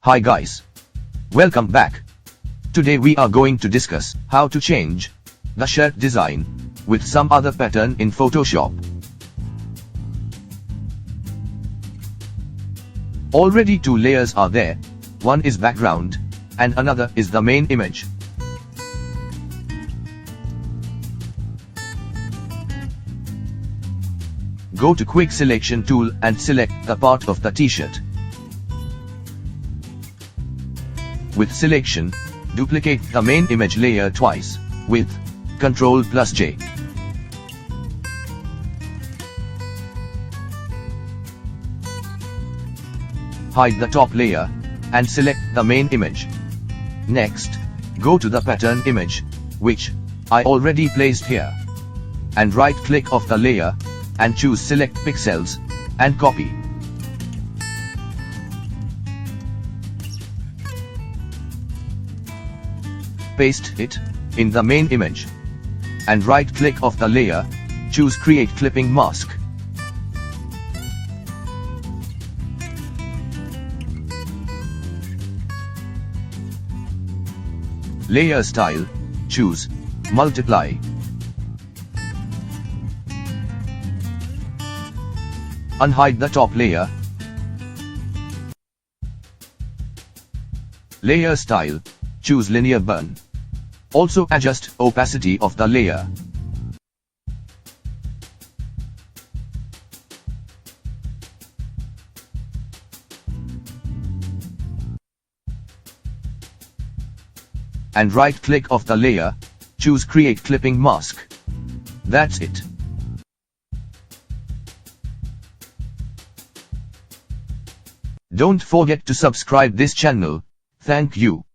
Hi guys. Welcome back. Today we are going to discuss how to change the shirt design with some other pattern in Photoshop. Already two layers are there. One is background and another is the main image. Go to Quick Selection tool and select the part of the t-shirt. With selection, duplicate the main image layer twice, with Ctrl+J. Hide the top layer, and select the main image. Next, go to the pattern image, which I already placed here. And right-click of the layer, and choose Select Pixels, and copy. Paste it in the main image. And right-click of the layer, choose Create Clipping Mask. Layer style, choose Multiply. Unhide the top layer. Layer style, choose Linear Burn. Also adjust opacity of the layer. And right-click of the layer, choose Create Clipping Mask. That's it. Don't forget to subscribe this channel. Thank you.